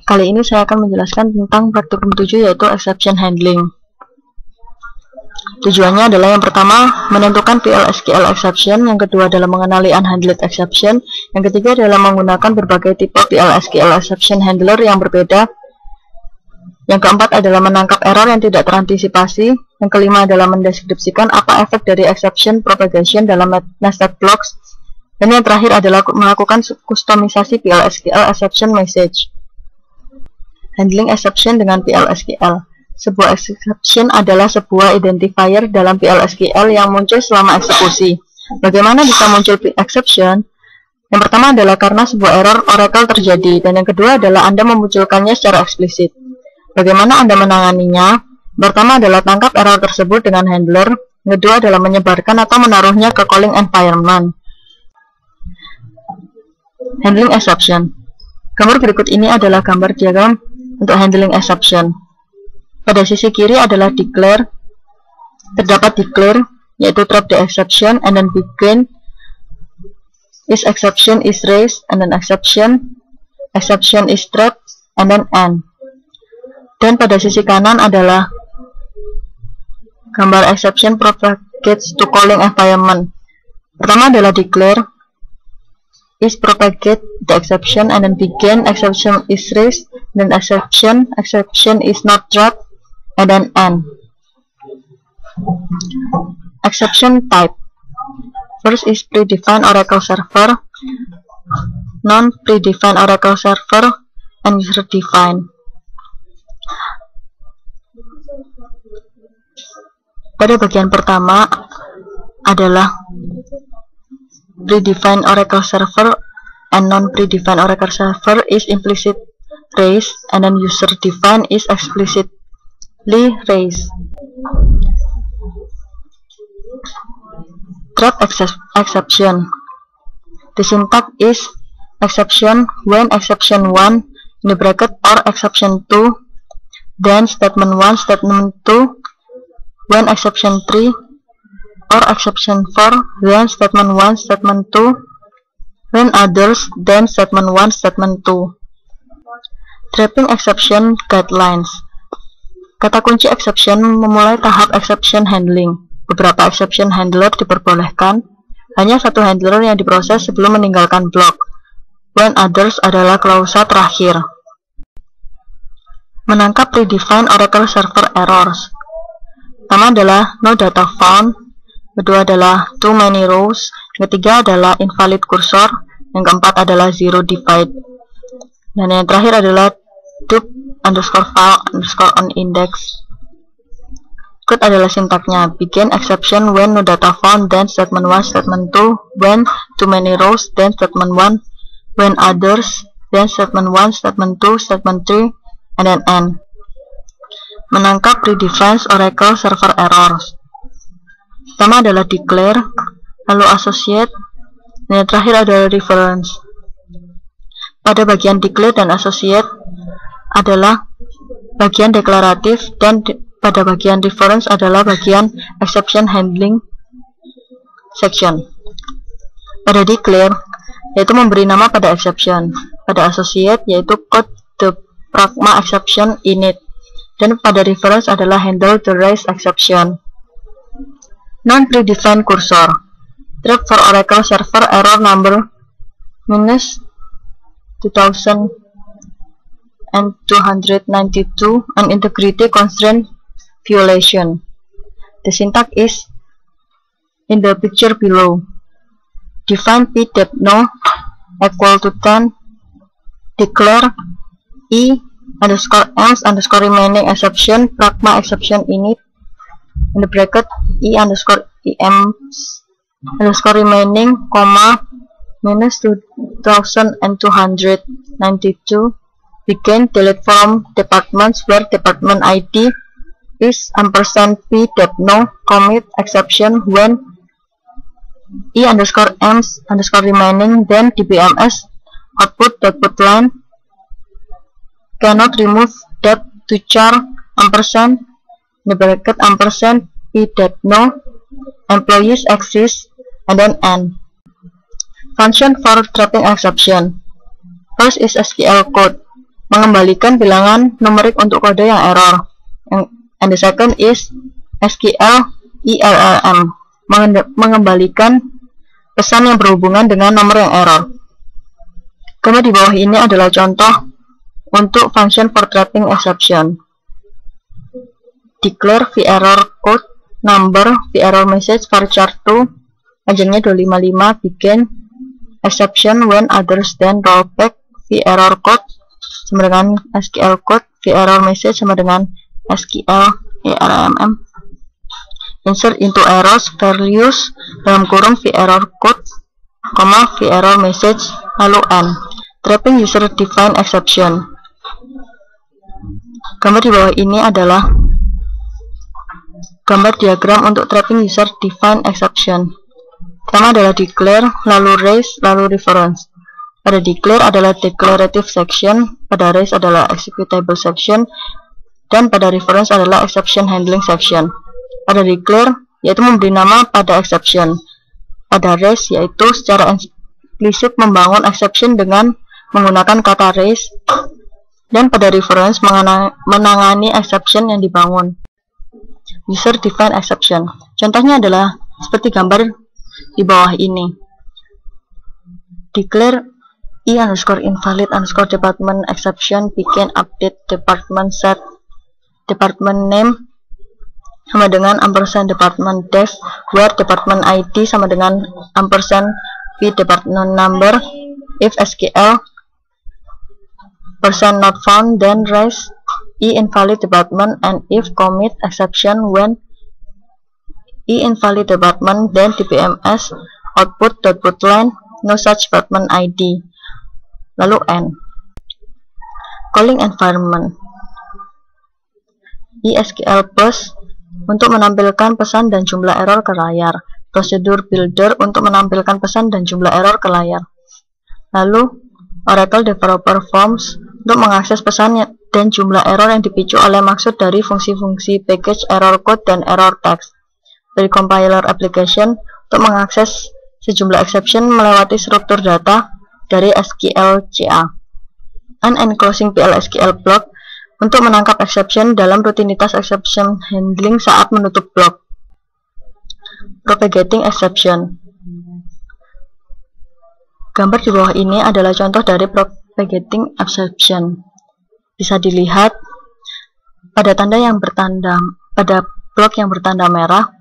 Kali ini saya akan menjelaskan tentang praktikum 7, yaitu exception handling. Tujuannya adalah yang pertama, menentukan PL/SQL exception, yang kedua adalah mengenali unhandled exception, yang ketiga adalah menggunakan berbagai tipe PL/SQL exception handler yang berbeda, yang keempat adalah menangkap error yang tidak terantisipasi, yang kelima adalah mendeskripsikan apa efek dari exception propagation dalam nested blocks, dan yang terakhir adalah melakukan kustomisasi PL/SQL exception message. Handling exception dengan PL/SQL. Sebuah exception adalah sebuah identifier dalam PL/SQL yang muncul selama eksekusi. Bagaimana bisa muncul exception? Yang pertama adalah karena sebuah error Oracle terjadi, dan yang kedua adalah Anda memunculkannya secara eksplisit. Bagaimana Anda menanganinya? Pertama adalah tangkap error tersebut dengan handler, yang kedua adalah menyebarkan atau menaruhnya ke calling environment. Handling exception. Gambar berikut ini adalah gambar diagram untuk handling exception. Pada sisi kiri adalah declare, terdapat declare, yaitu trap the exception, and then begin, is exception is raised, and then exception is trapped, and then end. Dan pada sisi kanan adalah gambar exception propagates to calling environment. Pertama adalah declare, is propagate the exception, and then begin, exception is raised, then exception is not trapped, and then end. Exception type. First is predefined Oracle server, non-predefined Oracle server, and user-defined. Pada bagian pertama adalah predefined Oracle server and non-predefined Oracle server is implicit raised, and then user-defined is explicitly raised. Trap exception. The syntax is exception when exception 1 in the bracket or exception 2, then statement 1, statement 2, when exception 3 or exception 4, then statement 1, statement 2, when others, then statement 1, statement 2. Trapping exception guidelines. Kata kunci exception memulai tahap exception handling. Beberapa exception handler diperbolehkan. Hanya satu handler yang diproses sebelum meninggalkan blok. When others adalah klausa terakhir. Menangkap predefined Oracle server errors. Pertama adalah no data found, kedua adalah too many rows, ketiga adalah invalid cursor, yang keempat adalah zero divide, dan yang terakhir adalah dup underscore file underscore on index. Berikut adalah sintaknya. Begin exception when no data found, then statement 1, statement 2, when too many rows, then statement 1, when others, then statement 1, statement 2, statement 3, and then end. Menangkap predefined Oracle server errors. Pertama adalah declare, lalu associate, dan yang terakhir adalah reference. Pada bagian declare dan associate adalah bagian deklaratif, dan pada bagian reference adalah bagian exception handling section. Pada declare yaitu memberi nama pada exception, pada associate yaitu code the pragma exception init, dan pada reference adalah handle the raised exception. Non-predefined cursor. Trap for Oracle server error number -2092 and integrity constraint violation. The syntax is in the picture below. Define p-depno equal to 10, declare e underscore else underscore remaining exception pragma exception init in the bracket e underscore ems underscore remaining comma -2292 begin delete from departments where department ID is %p-depno commit exception when e underscore ems underscore remaining, then dbms output line cannot remove dep to char ampersand in the bracket p-depno employees exist, and then end. Function for trapping exception. First is SQL code. mengembalikan bilangan numerik untuk kode yang error. And the second is SQL ELLM, mengembalikan pesan yang berhubungan dengan nomor yang error. Gambar di bawah ini adalah contoh untuk function for trapping exception. Declare VError code number VError message varchar2 ajarnya 255 begin exception when others then rollback VError code sama dengan SQL code VError message sama dengan SQL ELLM. Insert into errors values dalam kurung VError code, VError message lalu n. Trapping user defined exception. Gambar di bawah ini adalah gambar diagram untuk trapping user defined exception. Pertama adalah declare, lalu raise, lalu reference. Pada declare adalah declarative section, pada raise adalah executable section, dan pada reference adalah exception handling section. Pada declare yaitu memberi nama pada exception. Pada raise yaitu secara eksplisit membangun exception dengan menggunakan kata raise, dan pada reference menangani exception yang dibangun. User defined exception. Contohnya adalah seperti gambar di bawah ini. Declare e_invalid_department exception begin update department set department name sama dengan ampersand department def where department ID sama dengan ampersand v department number if SQL percent not found then raise invalid department and if commit exception when invalid department then dbms output.putline no such department ID lalu n. Calling environment SQL plus untuk menampilkan pesan dan jumlah error ke layar, prosedur builder untuk menampilkan pesan dan jumlah error ke layar, lalu Oracle Developer Forms untuk mengakses pesan dan jumlah error yang dipicu oleh maksud dari fungsi-fungsi package error code dan error text. Dari compiler application untuk mengakses sejumlah exception melewati struktur data dari SQLCA. Unenclosing PL/SQL block untuk menangkap exception dalam rutinitas exception handling saat menutup blok. Propagating exception. Gambar di bawah ini adalah contoh dari propagating exception. Bisa dilihat pada blok yang bertanda merah.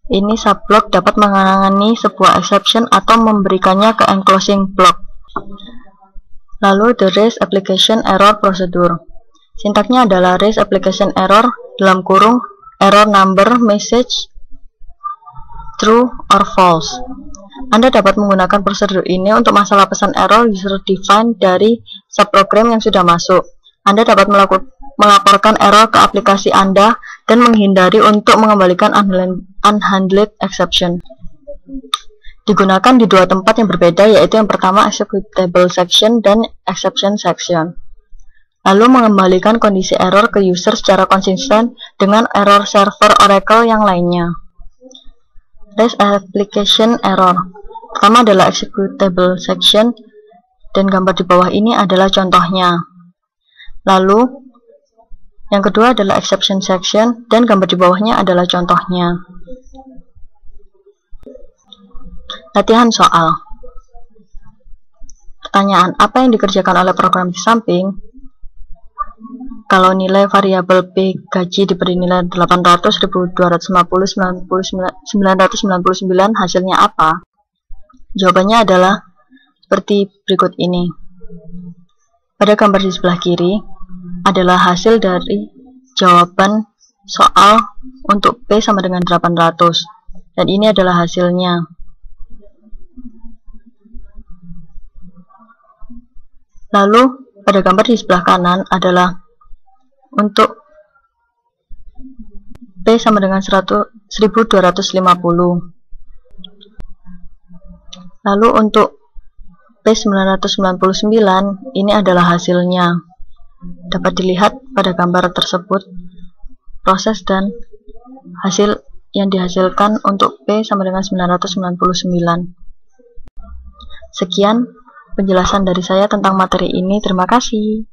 Ini subblok dapat menangani sebuah exception atau memberikannya ke enclosing block. Lalu the raise application error procedure. Sintaknya adalah raise application error dalam kurung error number message true or false. Anda dapat menggunakan prosedur ini untuk masalah pesan error user defined dari subprogram yang sudah masuk. Anda dapat melaporkan error ke aplikasi Anda dan menghindari untuk mengembalikan unhandled exception. Digunakan di dua tempat yang berbeda, yaitu yang pertama executable section dan exception section. Lalu mengembalikan kondisi error ke user secara konsisten dengan error server Oracle yang lainnya. Raise application error. Pertama adalah executable section dan gambar di bawah ini adalah contohnya. Lalu yang kedua adalah exception section dan gambar di bawahnya adalah contohnya. Latihan soal. Pertanyaan, apa yang dikerjakan oleh program di samping? Kalau nilai variabel P gaji diberi nilai 800, 1250, 999, hasilnya apa? Jawabannya adalah seperti berikut ini. Pada gambar di sebelah kiri adalah hasil dari jawaban soal untuk P sama dengan 800. Dan ini adalah hasilnya. Lalu pada gambar di sebelah kanan adalah untuk P sama dengan 1250. Lalu untuk P999 ini adalah hasilnya. Dapat dilihat pada gambar tersebut proses dan hasil yang dihasilkan untuk P sama dengan 999. Sekian penjelasan dari saya tentang materi ini. Terima kasih.